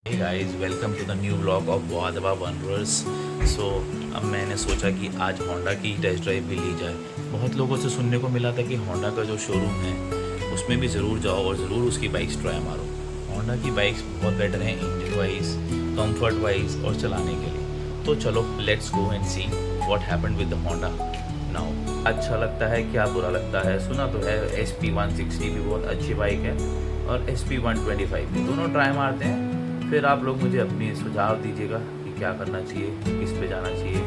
Hey guys, welcome to the new blog of वादवा वनवर्स। So अब मैंने सोचा कि आज होंडा की टेस्ट ड्राइव भी ली जाए। बहुत लोगों से सुनने को मिला था कि होंडा का जो शोरूम है उसमें भी ज़रूर जाओ और ज़रूर उसकी बाइक्स ट्राई मारो। होंडा की बाइक्स बहुत बेटर हैं इंजन वाइज, कंफर्ट वाइज और चलाने के लिए। तो चलो let's go and see what happened with the Honda now. अच्छा लगता है, क्या बुरा लगता है? सुना तो है SP160 भी बहुत अच्छी बाइक है और SP125 भी, दोनों ट्राई मारते हैं। फिर आप लोग मुझे अपनी सुझाव दीजिएगा कि क्या करना चाहिए, किस पे जाना चाहिए,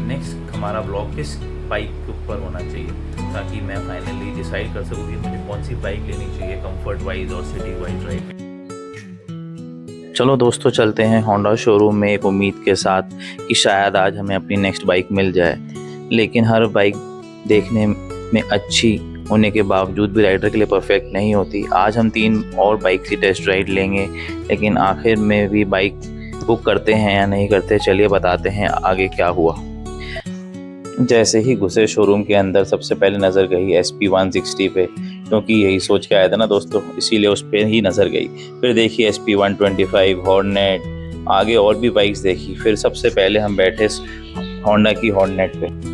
नेक्स्ट हमारा ब्लॉग किस बाइक के ऊपर होना चाहिए, ताकि मैं फाइनली डिसाइड कर सकूँ कि मुझे कौन सी बाइक लेनी चाहिए कंफर्ट वाइज और सिटी वाइज ड्राइव। चलो दोस्तों, चलते हैं होंडा शोरूम में एक उम्मीद के साथ कि शायद आज हमें अपनी नेक्स्ट बाइक मिल जाए। लेकिन हर बाइक देखने में अच्छी होने के बावजूद भी राइडर के लिए परफेक्ट नहीं होती। आज हम 3 और बाइक की टेस्ट राइड लेंगे, लेकिन आखिर में भी बाइक बुक करते हैं या नहीं करते, चलिए बताते हैं आगे क्या हुआ। जैसे ही घुसे शोरूम के अंदर, सबसे पहले नज़र गई SP160 पे, क्योंकि यही सोच के आया था ना दोस्तों, इसीलिए उस पर ही नज़र गई। फिर देखी SP125, हॉर्नेट, आगे और भी बाइक्स देखी। फिर सबसे पहले हम बैठे होंडा की हॉर्नेट पे।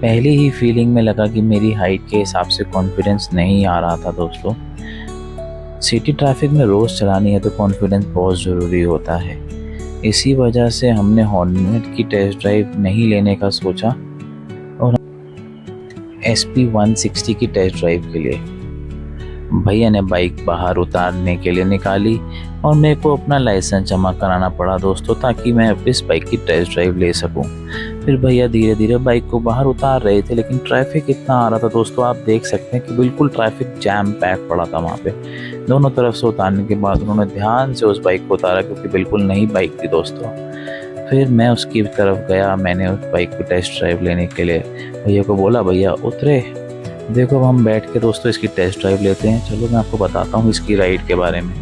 पहली ही फीलिंग में लगा कि मेरी हाइट के हिसाब से कॉन्फिडेंस नहीं आ रहा था दोस्तों। सिटी ट्रैफिक में रोज़ चलानी है तो कॉन्फिडेंस बहुत ज़रूरी होता है। इसी वजह से हमने हॉर्नेट की टेस्ट ड्राइव नहीं लेने का सोचा और SP160 की टेस्ट ड्राइव के लिए भैया ने बाइक बाहर उतारने के लिए निकाली और मेरे को अपना लाइसेंस जमा कराना पड़ा दोस्तों, ताकि मैं इस बाइक की टेस्ट ड्राइव ले सकूं। फिर भैया धीरे धीरे बाइक को बाहर उतार रहे थे, लेकिन ट्रैफिक इतना आ रहा था दोस्तों, आप देख सकते हैं कि बिल्कुल ट्रैफिक जैम पैक पड़ा था वहाँ पे। दोनों तरफ से उतारने के बाद उन्होंने ध्यान से उस बाइक को उतारा, क्योंकि बिल्कुल नई बाइक थी दोस्तों। फिर मैं उसकी तरफ गया, मैंने उस बाइक को टेस्ट ड्राइव लेने के लिए भैया को बोला, भैया उतरे, देखो अब हम बैठ के दोस्तों इसकी टेस्ट ड्राइव लेते हैं। चलो मैं आपको बताता हूँ इसकी राइड के बारे में।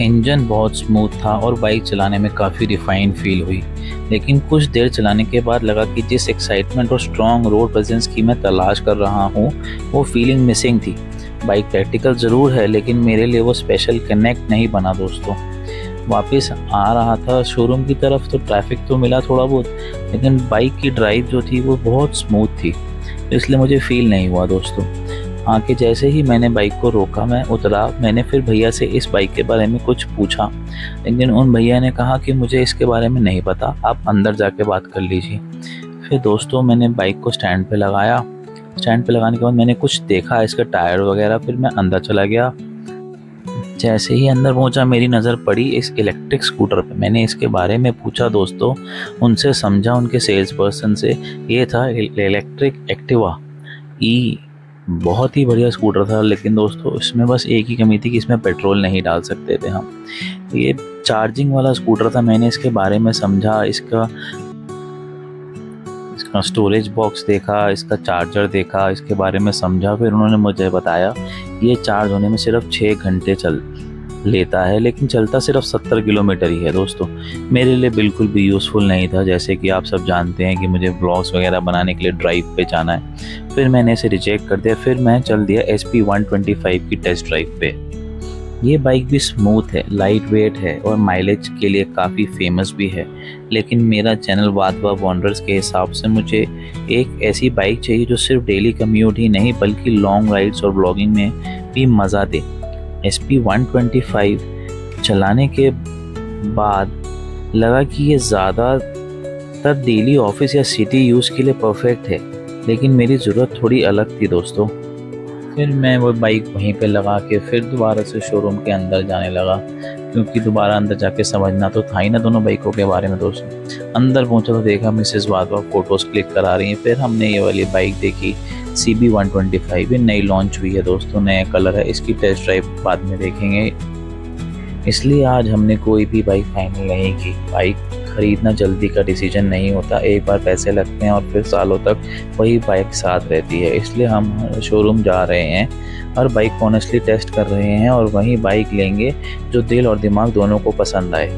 इंजन बहुत स्मूथ था और बाइक चलाने में काफ़ी रिफाइंड फील हुई, लेकिन कुछ देर चलाने के बाद लगा कि जिस एक्साइटमेंट और स्ट्रॉन्ग रोड प्रेजेंस की मैं तलाश कर रहा हूँ, वो फीलिंग मिसिंग थी। बाइक प्रैक्टिकल ज़रूर है, लेकिन मेरे लिए वो स्पेशल कनेक्ट नहीं बना दोस्तों। वापस आ रहा था शोरूम की तरफ तो ट्रैफिक तो मिला थोड़ा बहुत, लेकिन बाइक की ड्राइव जो थी वो बहुत स्मूथ थी, इसलिए मुझे फील नहीं हुआ दोस्तों। आके जैसे ही मैंने बाइक को रोका, मैं उतरा, मैंने फिर भैया से इस बाइक के बारे में कुछ पूछा, लेकिन उन भैया ने कहा कि मुझे इसके बारे में नहीं पता, आप अंदर जाके बात कर लीजिए। फिर दोस्तों मैंने बाइक को स्टैंड पे लगाया। स्टैंड पे लगाने के बाद मैंने कुछ देखा इसके टायर वगैरह, फिर मैं अंदर चला गया। जैसे ही अंदर पहुंचा, मेरी नज़र पड़ी इस इलेक्ट्रिक स्कूटर पे। मैंने इसके बारे में पूछा दोस्तों, उनसे समझा, उनके सेल्स पर्सन से। ये था इलेक्ट्रिक एक्टिवा ई। बहुत ही बढ़िया स्कूटर था, लेकिन दोस्तों इसमें बस एक ही कमी थी कि इसमें पेट्रोल नहीं डाल सकते थे हम। ये चार्जिंग वाला स्कूटर था। मैंने इसके बारे में समझा, इसका स्टोरेज बॉक्स देखा, इसका चार्जर देखा, इसके बारे में समझा। फिर उन्होंने मुझे बताया ये चार्ज होने में सिर्फ 6 घंटे चल लेता है, लेकिन चलता सिर्फ 70 किलोमीटर ही है दोस्तों। मेरे लिए बिल्कुल भी यूज़फुल नहीं था, जैसे कि आप सब जानते हैं कि मुझे व्लॉग्स वगैरह बनाने के लिए ड्राइव पे जाना है। फिर मैंने इसे रिजेक्ट कर दिया। फिर मैं चल दिया SP125 की टेस्ट ड्राइव पे। ये बाइक भी स्मूथ है, लाइट वेट है और माइलेज के लिए काफ़ी फेमस भी है, लेकिन मेरा चैनल वादवा वॉन्डर्स के हिसाब से मुझे एक ऐसी बाइक चाहिए जो सिर्फ डेली कम्यूट ही नहीं बल्कि लॉन्ग राइड्स और ब्लॉगिंग में भी मज़ा दे। SP125 चलाने के बाद लगा कि ये ज़्यादातर डेली ऑफिस या सिटी यूज़ के लिए परफेक्ट है, लेकिन मेरी ज़रूरत थोड़ी अलग थी दोस्तों। फिर मैं वो बाइक वहीं पे लगा के फिर दोबारा से शोरूम के अंदर जाने लगा, क्योंकि दोबारा अंदर जाके समझना तो था ही ना दोनों बाइकों के बारे में दोस्तों। अंदर पहुंचा तो देखा मिसेस वादवा फ़ोटोज़ क्लिक करा रही हैं। फिर हमने ये वाली बाइक देखी, CB125। ये नई लॉन्च हुई है दोस्तों, नया कलर है। इसकी टेस्ट ड्राइव बाद में देखेंगे, इसलिए आज हमने कोई भी बाइक फाइनल नहीं की। बाइक खरीदना जल्दी का डिसीजन नहीं होता, एक बार पैसे लगते हैं और फिर सालों तक वही बाइक साथ रहती है। इसलिए हम शोरूम जा रहे हैं, हर बाइक को ऑनेस्टली टेस्ट कर रहे हैं और वही बाइक लेंगे जो दिल और दिमाग दोनों को पसंद आए।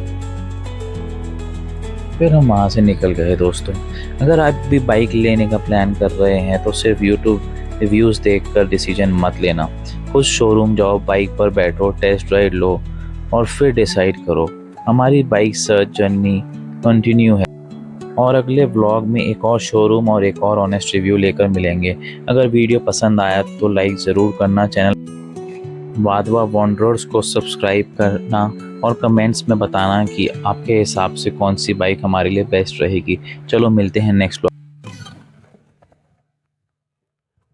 फिर हम वहाँ से निकल गए दोस्तों। अगर आप भी बाइक लेने का प्लान कर रहे हैं तो सिर्फ यूट्यूब रिव्यूज़ देखकर डिसीजन मत लेना, खुद शोरूम जाओ, बाइक पर बैठो, टेस्ट ड्राइव लो और फिर डिसाइड करो। हमारी बाइक सर्च जर्नी कंटिन्यू है और अगले व्लॉग में एक और शोरूम और एक और ऑनेस्ट रिव्यू लेकर मिलेंगे। अगर वीडियो पसंद आया तो लाइक ज़रूर करना, चैनल वाधवा वॉन्डरर्स को सब्सक्राइब करना और कमेंट्स में बताना कि आपके हिसाब से कौन सी बाइक हमारे लिए बेस्ट रहेगी। चलो मिलते हैं नेक्स्ट